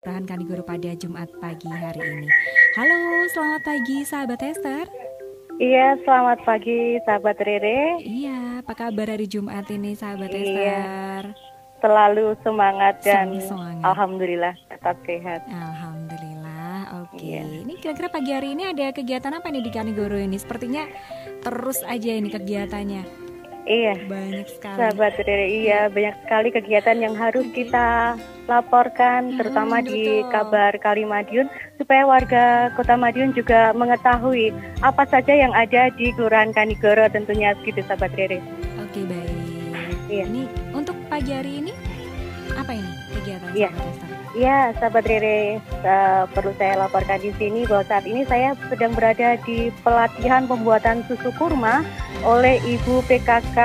Kelurahan Kanigoro pada Jumat pagi hari ini. Halo, selamat pagi sahabat Esther. Iya, selamat pagi sahabat Rere. Iya, apa kabar hari Jumat ini sahabat Iya, Esther? selalu semangat dan Semangat. alhamdulillah tetap sehat. Alhamdulillah, oke. Iya. Ini kira-kira pagi hari ini ada kegiatan apa nih di Kanigoro ini? Sepertinya terus aja ini kegiatannya. Iya, Banyak sekali. sahabat Rere, iya banyak sekali kegiatan yang harus kita laporkan, terutama di betul. kabar Kali Madiun, supaya warga Kota Madiun juga mengetahui apa saja yang ada di Kelurahan Kanigoro tentunya gitu sahabat Rere. Oke, baik. Iya. Ini untuk pagi hari ini apa ini kegiatan Iya. sahabat Esther? Ya, sahabat Rere, perlu saya laporkan di sini bahwa saat ini saya sedang berada di pelatihan pembuatan susu kurma oleh Ibu PKK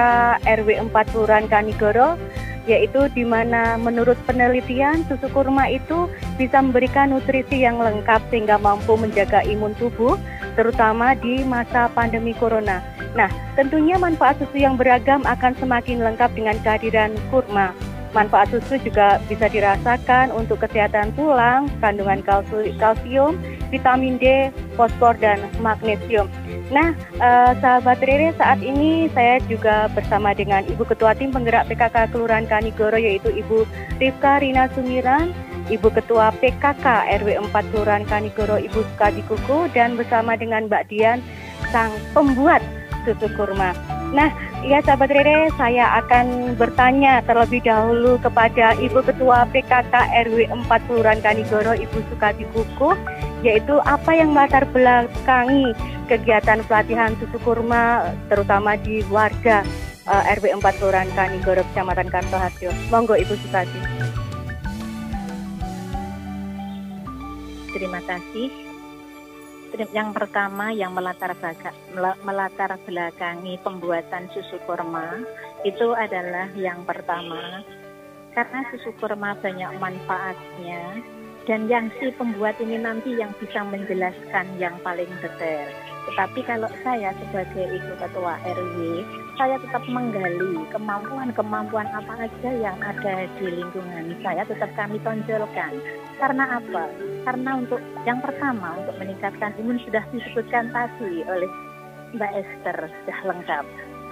RW 4 Kelurahan Kanigoro, yaitu di mana menurut penelitian susu kurma itu bisa memberikan nutrisi yang lengkap sehingga mampu menjaga imun tubuh, terutama di masa pandemi corona. Nah, tentunya manfaat susu yang beragam akan semakin lengkap dengan kehadiran kurma. Manfaat susu juga bisa dirasakan untuk kesehatan tulang, kandungan kalsium, vitamin D, fosfor, dan magnesium. Nah, sahabat Rere, saat ini saya juga bersama dengan Ibu Ketua Tim Penggerak PKK Kelurahan Kanigoro, yaitu Ibu Rifka Rina Sumiran, Ibu Ketua PKK RW 4 Kelurahan Kanigoro, Ibu Sukadi Kuku, dan bersama dengan Mbak Dian, sang pembuat susu kurma. Nah, ya sahabat Rere, saya akan bertanya terlebih dahulu kepada Ibu Ketua PKK RW 4 Kelurahan Kanigoro, Ibu Sukadi Kuku, yaitu apa yang melatar belakangi kegiatan pelatihan susu kurma terutama di warga RW 4 Kelurahan Kanigoro, Kecamatan Kartoharjo. Monggo Ibu Sukadi. Terima kasih. Yang pertama yang melatar belakangi pembuatan susu kurma itu adalah yang pertama karena susu kurma banyak manfaatnya, dan yang si pembuat ini nanti yang bisa menjelaskan yang paling detail. Tetapi kalau saya sebagai Ibu Ketua RW, saya tetap menggali kemampuan apa aja yang ada di lingkungan saya, tetap kami tonjolkan. Karena apa? Karena untuk yang pertama, untuk meningkatkan imun sudah disebutkan tadi oleh Mbak Esther, sudah lengkap.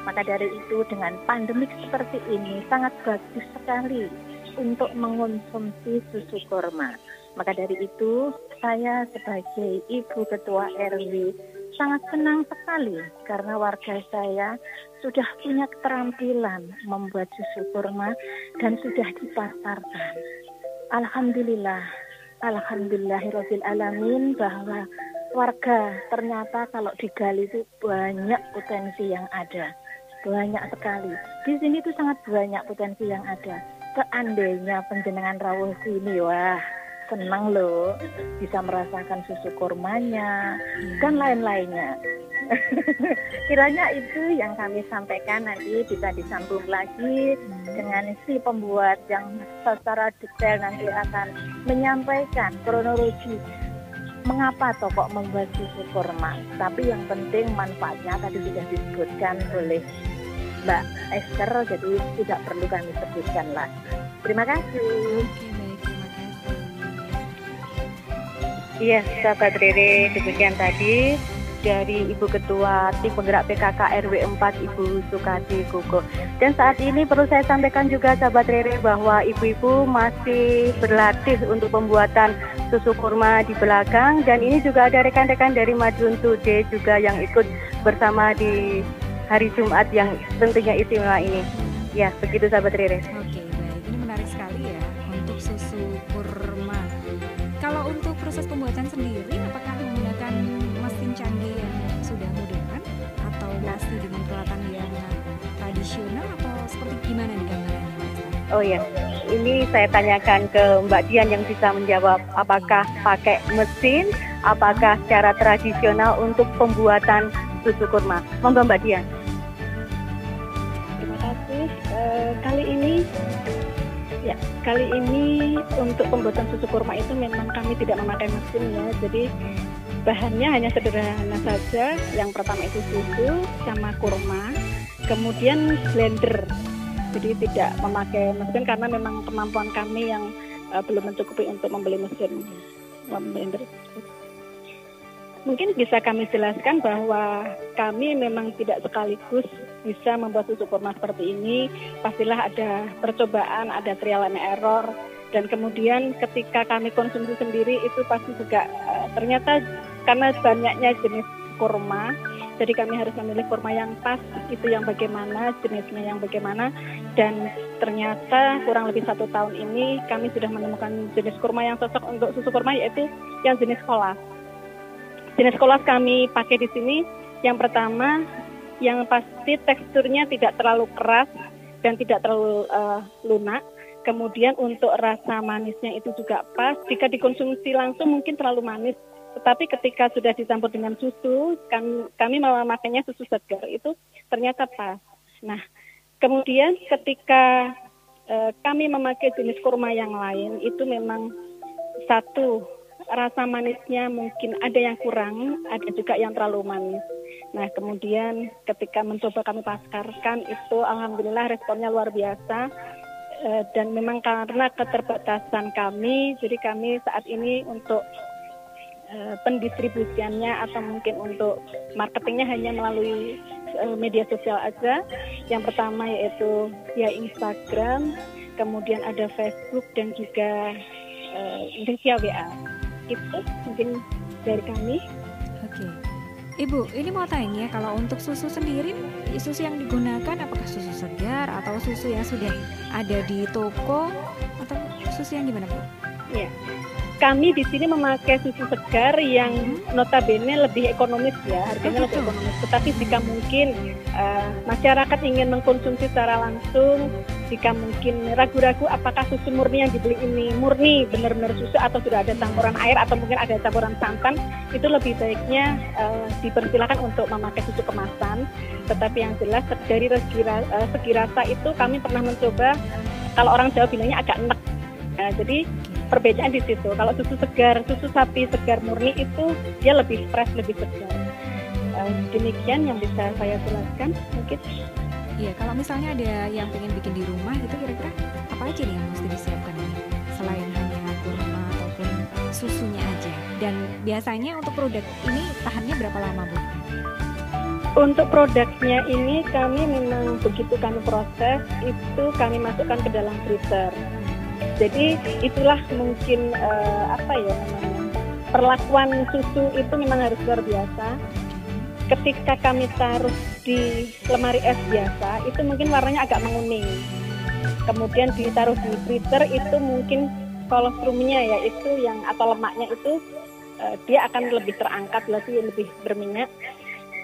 Maka dari itu dengan pandemik seperti ini sangat bagus sekali untuk mengonsumsi susu kurma. Maka dari itu saya sebagai Ibu Ketua RW sangat senang sekali karena warga saya sudah punya keterampilan membuat susu kurma dan sudah dipasarkan. Alhamdulillahirabbil alamin bahwa warga ternyata kalau digali itu banyak potensi yang ada. Banyak sekali. Di sini itu sangat banyak potensi yang ada. Seandainya penjenengan rawuh sini, wah senang loh bisa merasakan susu kurmanya dan lain-lainnya. Kiranya itu yang kami sampaikan, nanti bisa disambung lagi dengan si pembuat yang secara detail nanti akan menyampaikan kronologi mengapa kok membuat susu kurma. Tapi yang penting manfaatnya tadi sudah disebutkan oleh Mbak Esther, jadi tidak perlu kami sebutkan lagi. Terima kasih. Iya, sahabat Rere, demikian tadi dari Ibu Ketua Tim Penggerak PKK RW 4 Ibu Sukadi Kuku. Dan saat ini perlu saya sampaikan juga sahabat Rere bahwa ibu-ibu masih berlatih untuk pembuatan susu kurma di belakang, dan ini juga ada rekan-rekan dari Madiun Today juga yang ikut bersama di hari Jumat yang tentunya istimewa ini. Ya, begitu sahabat Rere. Oke, baik. Ini menarik sekali ya untuk susu kurma. Kalau untuk proses pembuatan sendiri, apakah menggunakan mesin canggih yang sudah modern atau masih dengan peralatan yang tradisional atau seperti gimana nih gambarannya, Mas? Oh ya, ini saya tanyakan ke Mbak Dian yang bisa menjawab apakah pakai mesin, apakah secara tradisional untuk pembuatan susu kurma. Monggo Mbak Dian. Terima kasih. Kali ini untuk pembuatan susu kurma itu memang kami tidak memakai mesin ya. Jadi bahannya hanya sederhana saja. Yang pertama itu susu sama kurma, kemudian blender. Jadi tidak memakai mesin karena memang kemampuan kami yang belum mencukupi untuk membeli mesin blender. Mungkin bisa kami jelaskan bahwa kami memang tidak sekaligus bisa membuat susu kurma seperti ini. Pastilah ada percobaan, ada trial and error, dan kemudian ketika kami konsumsi sendiri itu pasti juga ternyata karena banyaknya jenis kurma, jadi kami harus memilih kurma yang pas, itu yang bagaimana, jenisnya yang bagaimana, dan ternyata kurang lebih 1 tahun ini kami sudah menemukan jenis kurma yang cocok untuk susu kurma, yaitu yang jenis kolas. Jenis kolas kami pakai di sini, yang pertama, yang pasti teksturnya tidak terlalu keras dan tidak terlalu lunak. Kemudian untuk rasa manisnya itu juga pas. Jika dikonsumsi langsung mungkin terlalu manis, tetapi ketika sudah dicampur dengan susu, kami memakainya susu segar, itu ternyata pas. Nah, kemudian ketika kami memakai jenis kurma yang lain, itu memang satu, rasa manisnya mungkin ada yang kurang, ada juga yang terlalu manis. Nah, kemudian ketika mencoba kami pasarkan itu alhamdulillah responnya luar biasa. Dan memang karena keterbatasan kami, jadi kami saat ini untuk pendistribusiannya atau mungkin untuk marketingnya hanya melalui media sosial aja. Yang pertama yaitu via Instagram, kemudian ada Facebook dan juga via WA. Itu mungkin dari kami. Oke. Ibu, ini mau tanya, kalau untuk susu sendiri, susu yang digunakan apakah susu segar atau susu yang sudah ada di toko atau susu yang gimana, Bu? Iya. Kami di sini memakai susu segar yang notabene lebih ekonomis ya, harganya lebih ekonomis. Tetapi jika mungkin masyarakat ingin mengkonsumsi secara langsung, jika mungkin ragu-ragu apakah susu murni yang dibeli ini murni benar-benar susu atau sudah ada campuran air atau mungkin ada campuran santan, itu lebih baiknya dipersilakan untuk memakai susu kemasan. Tetapi yang jelas dari segi rasa itu kami pernah mencoba, kalau orang Jawa bilangnya agak enek. Jadi perbedaan di situ. Kalau susu segar, susu sapi segar murni itu dia lebih fresh, lebih segar. Demikian yang bisa saya jelaskan mungkin. Iya, kalau misalnya ada yang pengen bikin di rumah gitu, kira-kira apa aja nih yang mesti disiapkan ini? Selain hanya kurma ataupun susunya aja. Dan biasanya untuk produk ini tahannya berapa lama, Bu? Untuk produknya ini kami memang begitu kami proses, itu kami masukkan ke dalam freezer. Jadi itulah mungkin perlakuan susu itu memang harus luar biasa. Ketika kami taruh di lemari es biasa, itu mungkin warnanya agak menguning. Kemudian ditaruh di freezer itu mungkin kolostrumnya ya itu yang atau lemaknya itu dia akan lebih terangkat, lebih berminyak.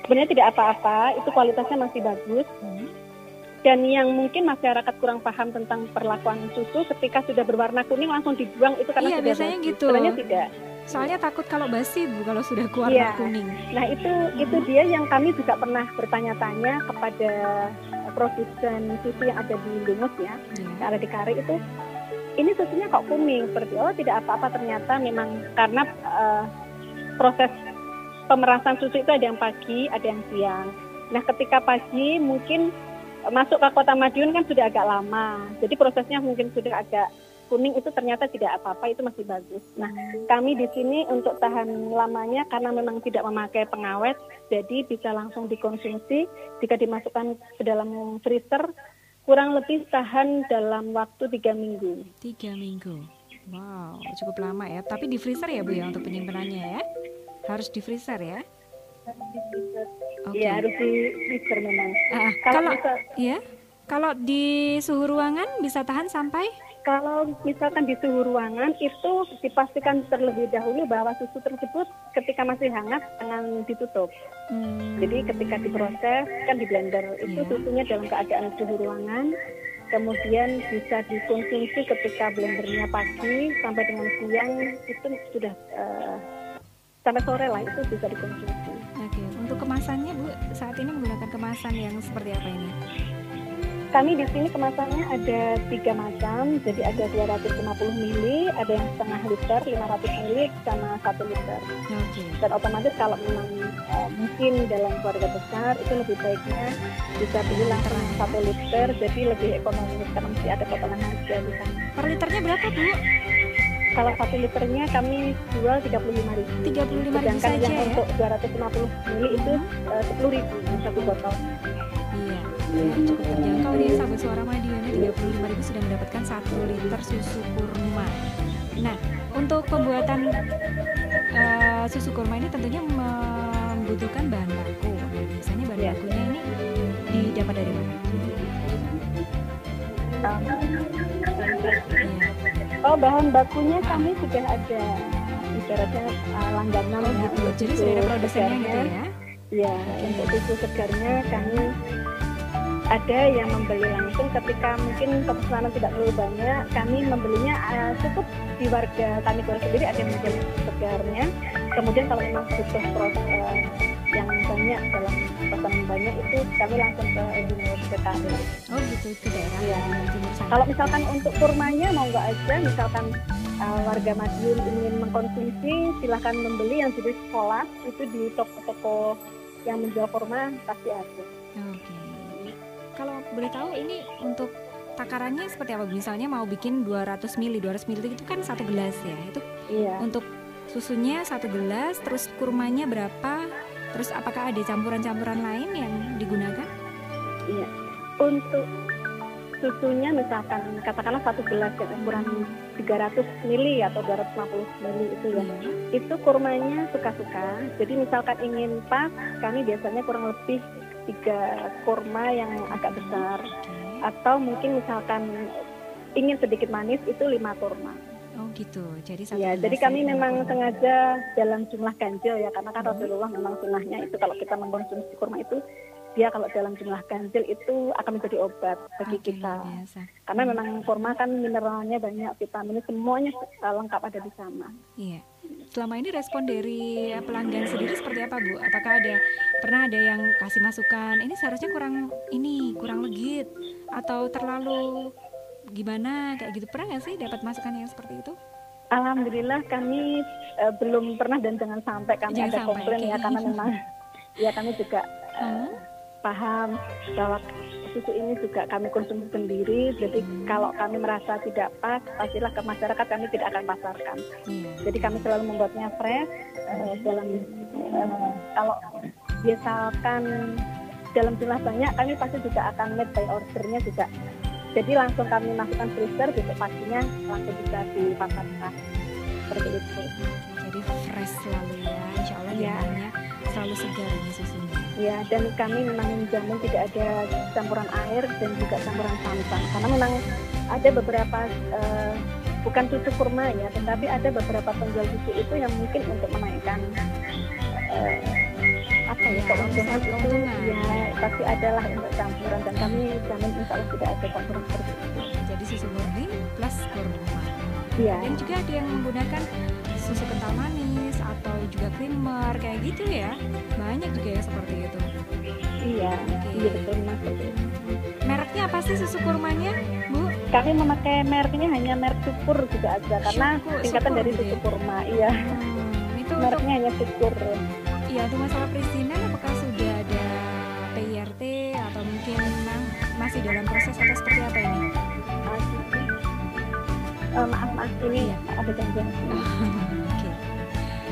Sebenarnya tidak apa-apa, itu kualitasnya masih bagus. Dan yang mungkin masyarakat kurang paham tentang perlakuan susu, ketika sudah berwarna kuning langsung dibuang itu karena sudah biasanya basi. gitu. Sebenarnya tidak. Soalnya takut kalau basi, Bu, kalau sudah warna kuning. Nah itu dia yang kami juga pernah bertanya-tanya kepada produsen susu yang ada di Lungus ya, yang ada di Kari itu. Ini susunya kok kuning seperti tidak apa-apa, ternyata memang karena proses pemerasan susu itu ada yang pagi, ada yang siang. Nah ketika pagi mungkin masuk ke Kota Madiun kan sudah agak lama, jadi prosesnya mungkin sudah agak kuning, itu ternyata tidak apa-apa, itu masih bagus. Nah kami di sini untuk tahan lamanya karena memang tidak memakai pengawet, jadi bisa langsung dikonsumsi. Jika dimasukkan ke dalam freezer kurang lebih tahan dalam waktu 3 minggu. 3 minggu, wow, cukup lama ya. Tapi di freezer ya, Bu, ya, untuk penyimpanannya ya? Harus di freezer ya? Iya, harus di freezer memang. Kalau di suhu ruangan bisa tahan sampai? Kalau misalkan di suhu ruangan itu dipastikan terlebih dahulu bahwa susu tersebut ketika masih hangat jangan ditutup. Jadi ketika diproses kan di blender itu susunya dalam keadaan suhu ruangan. Kemudian bisa dikonsumsi ketika blendernya pagi sampai dengan siang, itu sudah sampai sore lah itu bisa dikonsumsi. Oke, untuk kemasannya, Bu, saat ini menggunakan kemasan yang seperti apa ini? Kami di sini kemasannya ada 3 macam, jadi ada 250 ml, ada yang setengah liter, 500 ml, sama 1 liter. Oke. Dan otomatis kalau memang mungkin dalam keluarga besar itu lebih baiknya bisa beli langsung 1 liter, jadi lebih ekonomis karena masih ada potongan harga di sana. Per liternya berapa, Bu? Kalau 1 liternya kami jual 35.000. 35.000 Sedangkan saja yang ya? untuk 250 ml itu 10.000 satu botol. Iya, ya, cukup terjangkau nih sahabat Suara Madiun, 35.000 sudah mendapatkan 1 liter susu kurma. Nah, untuk pembuatan susu kurma ini tentunya membutuhkan bahan baku. Nah, biasanya bahan bakunya ini didapat dari mana? Oh, bahan bakunya kami sudah ada ibaratnya langganan gitu. Jadi sudah ada produsennya gitu ya? Iya, untuk susu segarnya kami ada yang membeli langsung ketika mungkin pesanan tidak terlalu banyak, kami membelinya cukup di warga kami sendiri ada yang menjual segarnya. Kemudian kalau memang butuh proses yang banyak dalam pesanan banyak itu kami langsung ke Indonesia sekitar. Oh gitu, ke daerah ya. timur sana. Kalau misalkan untuk kurmanya mau nggak aja, misalkan warga Madiun ingin mengkonsumsi, silahkan membeli yang jenis sekolah itu di toko-toko yang menjual kurma pasti ada. Oke. Kalau boleh tahu ini untuk takarannya seperti apa? Misalnya mau bikin 200 ml itu kan 1 gelas ya. Itu iya. Untuk susunya 1 gelas, terus kurmanya berapa? Terus apakah ada campuran-campuran lain yang digunakan? Iya. Untuk susunya misalkan katakanlah 1 gelas ukuran 300 ml atau 250 ml itu ya. Itu kurmanya suka-suka. Jadi misalkan ingin pas, kami biasanya kurang lebih 3 kurma yang agak besar, atau mungkin misalkan ingin sedikit manis itu 5 kurma. Oh gitu. Jadi ya, jadi kami memang sengaja dalam jumlah ganjil ya, karena kan Rasulullah memang sunnahnya itu kalau kita mengkonsumsi kurma itu dia kalau dalam jumlah ganjil itu akan menjadi obat bagi kita. Karena memang kurma kan mineralnya banyak, vitaminnya semuanya lengkap ada di sana. Iya. Selama ini respon dari pelanggan sendiri seperti apa, Bu? Apakah pernah ada yang kasih masukan, ini seharusnya kurang legit atau terlalu gimana kayak gitu? Pernah nggak sih dapat masukan yang seperti itu? Alhamdulillah kami belum pernah dan jangan sampai kami ada komplain ya, karena memang ya kami juga paham bahwa susu ini juga kami konsumsi sendiri, jadi kalau kami merasa tidak pas, pastilah ke masyarakat kami tidak akan pasarkan. Jadi kami selalu membuatnya fresh, kalau misalkan dalam jumlah banyak, kami pasti juga akan made by ordernya juga. Jadi langsung kami masukkan freezer, besok paginya langsung bisa dipasarkan. Seperti itu. Jadi fresh selalu ya, insya Allah jadinya selalu segar ini susunya. Ya, dan kami memang menjamin tidak ada campuran air dan juga campuran santan. Karena memang ada beberapa, bukan susu kurma ya, tetapi ada beberapa penjual susu itu yang mungkin untuk menaikkan keuntungan itu, ya pasti adalah untuk campuran, dan kami jamin insya Allah tidak ada campuran seperti itu. Jadi susu murni plus kurma. Iya. Dan juga ada yang menggunakan susu kental manis atau juga creamer kayak gitu ya, banyak juga ya seperti itu. Iya, iya betul Mas. Mereknya apa sih susu kurmanya, Bu? Kami memakai mereknya hanya merek Syukur juga aja, karena singkatan dari susu kurma. Iya. Itu mereknya hanya Syukur. Iya, untuk masalah perizinan apakah sudah ada PIRT atau mungkin masih dalam proses atau seperti apa ini? Maaf ini ada gangguan. Oke.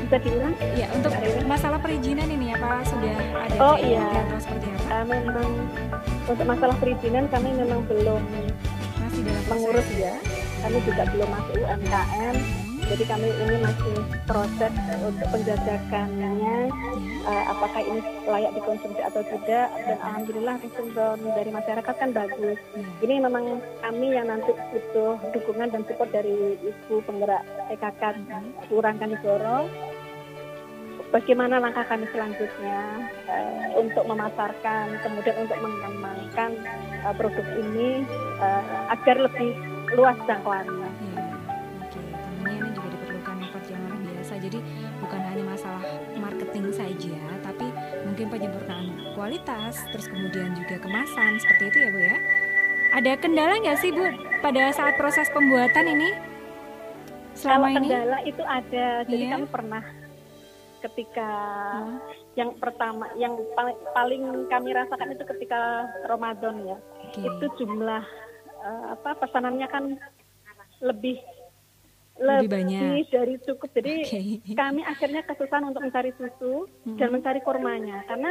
Bisa diulang? Ya, untuk masalah perizinan ini apa sudah ada atau seperti apa? Memang untuk masalah perizinan kami memang belum masih dalam mengurus ya. Kami juga belum masuk UMKM. Jadi kami ini masih proses untuk penjajakannya, apakah ini layak dikonsumsi atau tidak, dan alhamdulillah respon dari masyarakat kan bagus. Ini memang kami yang nanti butuh dukungan dan support dari Ibu Penggerak PKK Kelurahan Kanigoro. Bagaimana langkah kami selanjutnya untuk memasarkan, kemudian untuk mengembangkan produk ini agar lebih luas jangkauannya. Jadi bukan hanya masalah marketing saja, tapi mungkin penyempurnaan kualitas, terus kemudian juga kemasan, seperti itu ya Bu ya. Ada kendala nggak sih Bu pada saat proses pembuatan ini? Kalau kendala itu ada, jadi kami pernah ketika yang pertama, yang paling kami rasakan itu ketika Ramadan ya. Itu jumlah pesanannya kan lebih lebih banyak dari cukup. Jadi Oke. kami akhirnya kesusahan untuk mencari susu dan mencari kurmanya karena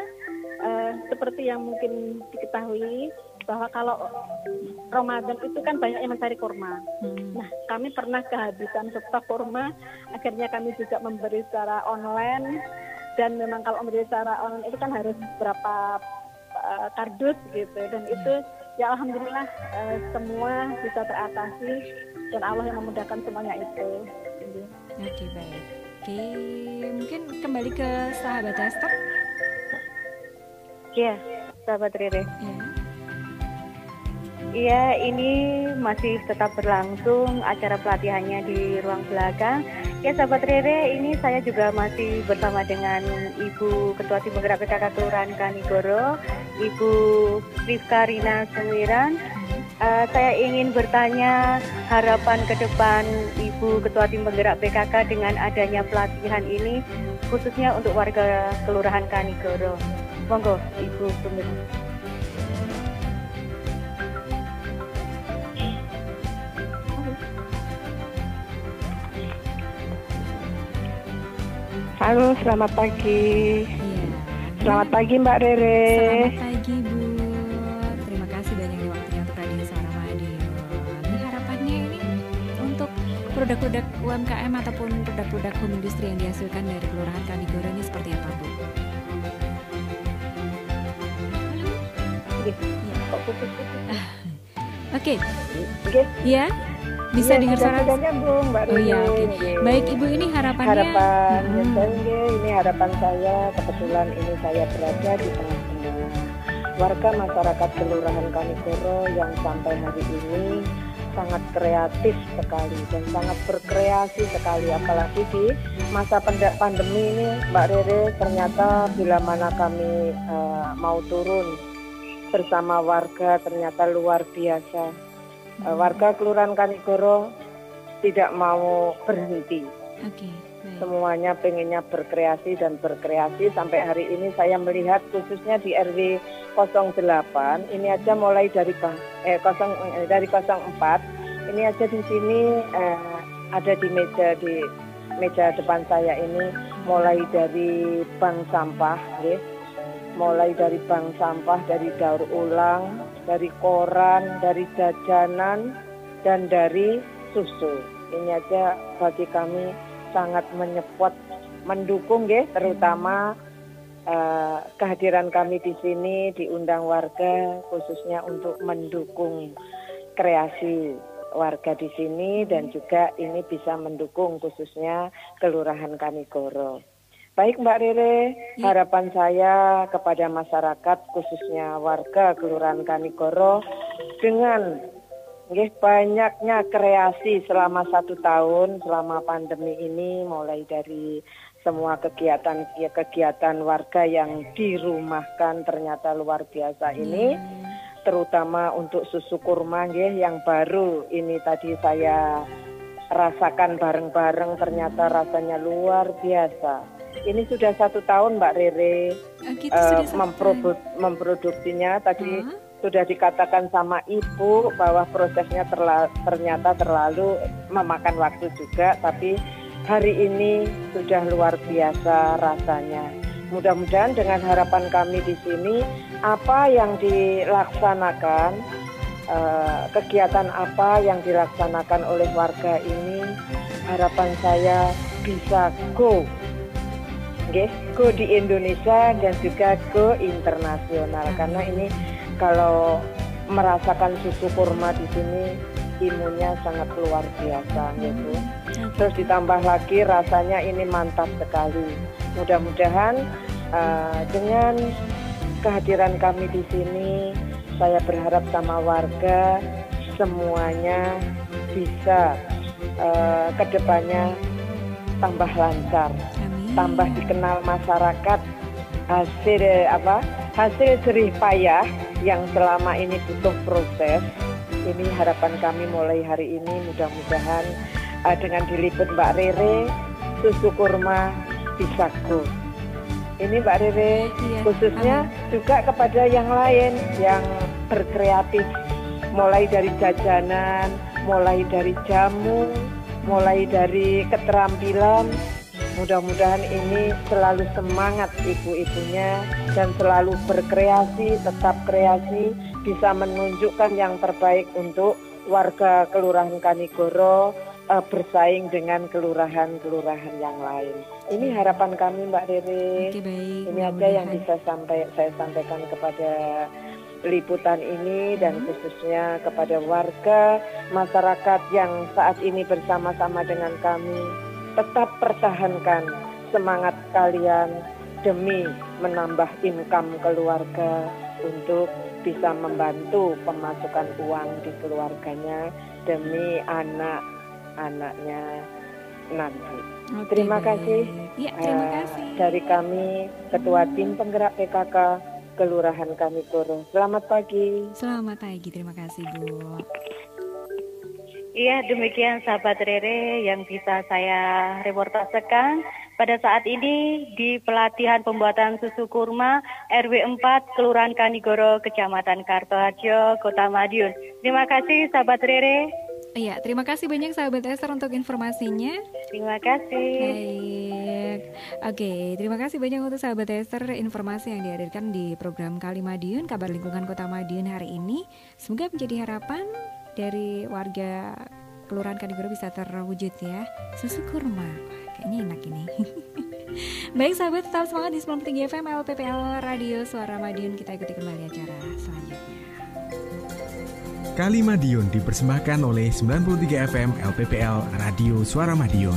seperti yang mungkin diketahui bahwa kalau Ramadan itu kan banyak yang mencari kurma. Nah, kami pernah kehabisan stok kurma, akhirnya kami juga memberi secara online. Dan memang kalau memberi secara online itu kan harus berapa kardus gitu, dan itu ya alhamdulillah semua bisa teratasi dan Allah yang memudahkan semuanya itu. Oke, baik. Oke, mungkin kembali ke sahabat Esther. Iya, sahabat Rere. Ya. Iya, ini masih tetap berlangsung acara pelatihannya di ruang belakang. Ya, sahabat Rere, ini saya juga masih bersama dengan Ibu Ketua Tim Penggerak PKK Kelurahan Kanigoro, Ibu Rifka Rina Sumiran. Saya ingin bertanya harapan ke depan Ibu Ketua Tim Penggerak PKK dengan adanya pelatihan ini, khususnya untuk warga Kelurahan Kanigoro. Monggo, Ibu Sumiran. Halo, selamat pagi. Iya. Selamat pagi Mbak Rere. Selamat pagi Bu. Terima kasih banyak ya waktunya untuk Radio Suara Madiun. Ini harapannya ini untuk produk-produk UMKM ataupun produk-produk home industry yang dihasilkan dari Kelurahan Kanigoro ini seperti apa Bu? Halo. Iya. Oke. Ya. Bisa dengar suara? Sudah nyambung Mbak Rere. Oh iya, oke. Baik Ibu, ini harapannya. Ini harapan saya, kebetulan ini saya berada di tengah-tengah warga masyarakat Kelurahan Kanigoro yang sampai hari ini sangat kreatif sekali dan sangat berkreasi sekali, apalagi di masa pandemi ini Mbak Rere. Ternyata bila mana kami mau turun bersama warga ternyata luar biasa. Warga Kelurahan Kanigoro tidak mau berhenti. Semuanya pengennya berkreasi dan berkreasi. Sampai hari ini saya melihat khususnya di RW 08 ini aja mulai dari 04 ini aja di sini ada di meja depan saya ini mulai dari bank sampah, mulai dari bank sampah, dari daur ulang, dari koran, dari jajanan, dan dari susu. Ini aja bagi kami sangat menyepot, mendukung terutama kehadiran kami di sini diundang warga khususnya untuk mendukung kreasi warga di sini dan juga ini bisa mendukung khususnya Kelurahan Kanigoro. Baik Mbak Rere, harapan saya kepada masyarakat khususnya warga Kelurahan Kanigoro dengan banyaknya kreasi selama 1 tahun selama pandemi ini, mulai dari semua kegiatan warga yang dirumahkan ternyata luar biasa ini, terutama untuk susu kurma yang baru ini tadi saya rasakan bareng-bareng, ternyata rasanya luar biasa. Ini sudah 1 tahun Mbak Rere memproduksinya. Tadi sudah dikatakan sama Ibu bahwa prosesnya ternyata terlalu memakan waktu juga, tapi hari ini sudah luar biasa rasanya. Mudah-mudahan dengan harapan kami di sini, apa yang dilaksanakan, kegiatan apa yang dilaksanakan oleh warga ini, harapan saya bisa go di Indonesia dan juga go internasional. Karena ini kalau merasakan susu kurma di sini imunnya sangat luar biasa gitu. Terus ditambah lagi rasanya ini mantap sekali. Mudah-mudahan dengan kehadiran kami di sini, saya berharap sama warga semuanya bisa kedepannya tambah lancar, tambah dikenal masyarakat hasil jerih payah yang selama ini butuh proses. Ini harapan kami mulai hari ini, mudah-mudahan dengan diliput Mbak Rere, susu kurma bisa go. Ini Mbak Rere khususnya juga kepada yang lain yang berkreatif, mulai dari jajanan, mulai dari jamu, mulai dari keterampilan. Mudah-mudahan ini selalu semangat ibu-ibunya dan selalu berkreasi, tetap kreasi, bisa menunjukkan yang terbaik untuk warga Kelurahan Kanigoro bersaing dengan kelurahan-kelurahan yang lain. Ini harapan kami, Mbak Rere. Oke, baik. Ini aja yang bisa saya sampaikan kepada liputan ini dan khususnya kepada warga masyarakat yang saat ini bersama-sama dengan kami. Tetap pertahankan semangat kalian demi menambah income keluarga untuk bisa membantu pemasukan uang di keluarganya demi anak-anaknya nanti. Terima kasih. Ya, terima kasih. Dari kami, Ketua Tim Penggerak PKK Kelurahan Kanigoro. Selamat pagi. Selamat pagi, terima kasih Bu. Iya, demikian sahabat Rere yang bisa saya reportasekan pada saat ini di pelatihan pembuatan susu kurma RW 4 Kelurahan Kanigoro, Kecamatan Kartoharjo, Kota Madiun. Terima kasih sahabat Rere. Iya, terima kasih banyak sahabat Esther untuk informasinya. Terima kasih. Baik. Oke, terima kasih banyak untuk sahabat Esther informasi yang dihadirkan di program Kali Madiun, kabar lingkungan Kota Madiun hari ini. Semoga menjadi harapan dari warga Kelurahan Kanigoro bisa terwujud ya. Susu kurma, kayaknya enak ini. Baik sahabat, tetap semangat di 93 FM LPPL Radio Suara Madiun. Kita ikuti kembali acara selanjutnya. Kali Madiun dipersembahkan oleh 93 FM LPPL Radio Suara Madiun.